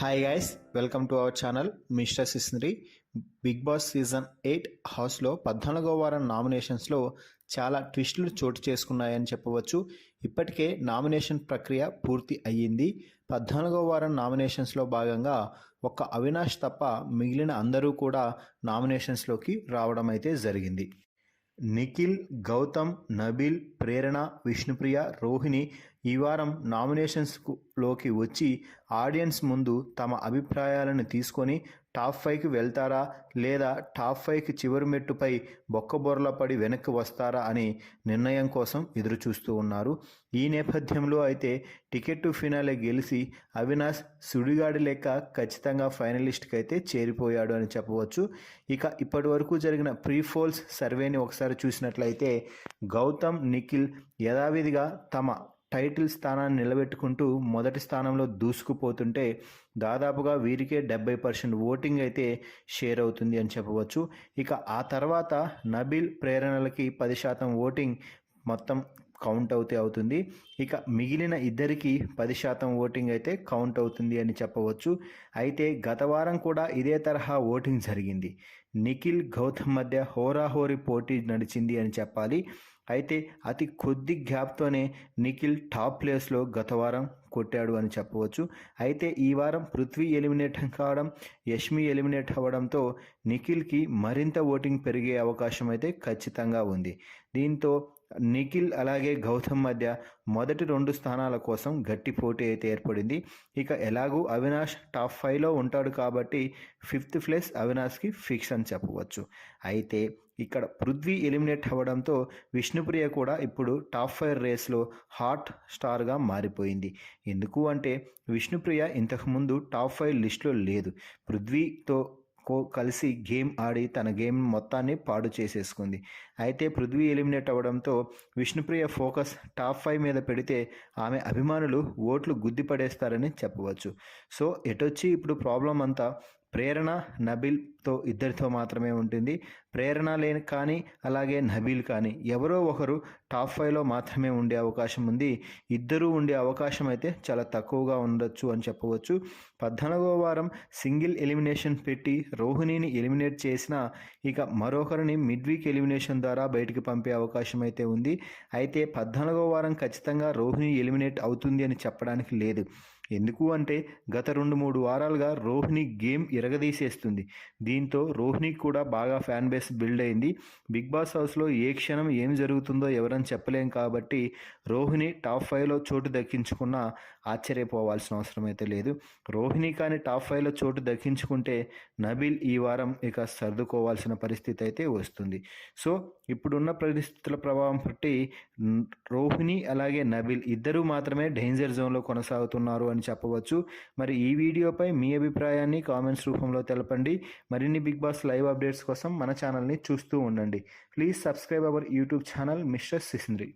Hi guys, welcome to our channel mister సిస్నరీ. Bigg Boss season 8 హౌస్లో 14వ వారం నామినేషన్స్లో చాలా ట్విస్టులు చోటు చేసుకున్నాయని చెప్పవచ్చు. ఇప్పటికే నామినేషన్ ప్రక్రియ పూర్తి అయ్యింది. 14వ వారం నామినేషన్స్లో భాగంగా ఒక్క అవినాష్ తప్ప మిగిలిన అందరూ కూడా నామినేషన్స్లోకి రావడం అయితే జరిగింది. నిఖిల్, గౌతమ్, నబీల్, ప్రేరణ, విష్ణుప్రియ, రోహిణి ఈ వారం నామినేషన్స్లోకి వచ్చి ఆడియన్స్ ముందు తమ అభిప్రాయాలను తీసుకొని టాప్ 5కి వెళ్తారా లేదా టాప్ 5కి చివరి మెట్టుపై బొక్కబొరల పడి వెనక్కి వస్తారా అని నిర్ణయం కోసం ఎదురు చూస్తూ ఉన్నారు. ఈ నేపథ్యంలో అయితే టికెట్ టు ఫినాలే గెలిచి అవినాష్ సుడిగాడి లెక్క ఖచ్చితంగా ఫైనలిస్ట్కి అయితే చేరిపోయాడు అని చెప్పవచ్చు. ఇక ఇప్పటి వరకు జరిగిన ప్రీఫోల్స్ సర్వేని ఒకసారి చూసినట్లయితే గౌతమ్, నిఖిల్ యథావిధిగా తమ టైటిల్ స్థానాన్ని నిలబెట్టుకుంటూ మొదటి స్థానంలో దూసుకుపోతుంటే దాదాపుగా వీరికే 70% ఓటింగ్ అయితే షేర్ అవుతుంది అని చెప్పవచ్చు. ఇక ఆ తర్వాత నబీల్, ప్రేరణలకి 10% ఓటింగ్ మొత్తం కౌంట్ అవుతుంది. ఇక మిగిలిన ఇద్దరికి 10% ఓటింగ్ అయితే కౌంట్ అవుతుంది అని చెప్పవచ్చు. అయితే గత వారం కూడా ఇదే తరహా ఓటింగ్ జరిగింది. నిఖిల్, గౌతమ్ మధ్య హోరాహోరీ పోటీ నడిచింది అని చెప్పాలి. అయితే అతి కొద్ది గ్యాప్తోనే నిఖిల్ టాప్ ప్లేస్లో గత వారం కొట్టాడు అని చెప్పవచ్చు. అయితే ఈ వారం పృథ్వీ ఎలిమినేట్ కావడం, యష్మి ఎలిమినేట్ అవ్వడంతో నిఖిల్కి మరింత ఓటింగ్ పెరిగే అవకాశం అయితే ఖచ్చితంగా ఉంది. దీంతో నిఖిల్ అలాగే గౌతమ్ మధ్య మొదటి 2 స్థానాల కోసం గట్టి పోటీ అయితే ఏర్పడింది. ఇక ఎలాగూ అవినాష్ టాప్ 5లో ఉంటాడు కాబట్టి 5th ప్లేస్ అవినాష్కి ఫిక్స్ అని చెప్పవచ్చు. అయితే ఇక్కడ పృథ్వీ ఎలిమినేట్ అవ్వడంతో విష్ణుప్రియ కూడా ఇప్పుడు టాప్ 5 రేస్లో హాట్ స్టార్గా మారిపోయింది. ఎందుకు అంటే విష్ణుప్రియ ఇంతకుముందు టాప్ 5 లిస్టులో లేదు. పృథ్వీతో కలిసి గేమ్ ఆడి తన గేమ్ మొత్తాన్ని పాడు చేసేసుకుంది. అయితే పృథ్వీ ఎలిమినేట్ అవ్వడంతో విష్ణుప్రియ ఫోకస్ టాప్ 5 మీద పెడితే ఆమె అభిమానులు ఓట్లు గుద్దిపడేస్తారని చెప్పవచ్చు. సో ఎటొచ్చి ఇప్పుడు ప్రాబ్లం అంతా ప్రేరణ, నబీల్తో ఇద్దరితో మాత్రమే ఉంటుంది. ప్రేరణ లేని కానీ అలాగే నబీల్ కానీ ఎవరో ఒకరు టాప్ 5లో మాత్రమే ఉండే అవకాశం ఉంది. ఇద్దరూ ఉండే అవకాశం అయితే చాలా తక్కువగా ఉండొచ్చు అని చెప్పవచ్చు. 14వ వారం సింగిల్ ఎలిమినేషన్ పెట్టి రోహిణిని ఎలిమినేట్ చేసినా ఇక మరొకరిని మిడ్ వీక్ ఎలిమినేషన్ ద్వారా బయటికి పంపే అవకాశం అయితే ఉంది. అయితే 14వ వారం ఖచ్చితంగా రోహిణి ఎలిమినేట్ అవుతుంది అని చెప్పడానికి లేదు. ఎందుకు అంటే గత 2-3 వారాలుగా రోహిణి గేమ్ ఇరగదీసేస్తుంది. దీంతో రోహిణికి కూడా బాగా ఫ్యాన్ బేస్ బిల్డ్ అయింది. బిగ్ బాస్ హౌస్లో ఏ క్షణం ఏం జరుగుతుందో ఎవరని చెప్పలేం కాబట్టి రోహిణి టాప్ 5లో చోటు దక్కించుకున్నా ఆశ్చర్యపోవాల్సిన అవసరం అయితే లేదు. రోహిణి కానీ టాప్ 5లో చోటు దక్కించుకుంటే నబీల్ ఈ వారం ఇక సర్దుకోవాల్సిన పరిస్థితి అయితే వస్తుంది. సో ఇప్పుడున్న పరిస్థితుల ప్రభావం బట్టి రోహిణి అలాగే నబీల్ ఇద్దరూ మాత్రమే డేంజర్ జోన్లో కొనసాగుతున్నారు అని చెప్పవచ్చు. మరి ఈ వీడియోపై మీ అభిప్రాయాన్ని కామెంట్స్ రూపంలో తెలపండి. మరిన్ని బిగ్ బాస్ లైవ్ అప్డేట్స్ కోసం మన ఛానల్ని చూస్తూ ఉండండి. Please subscribe our YouTube channel mister సిస్నరీ.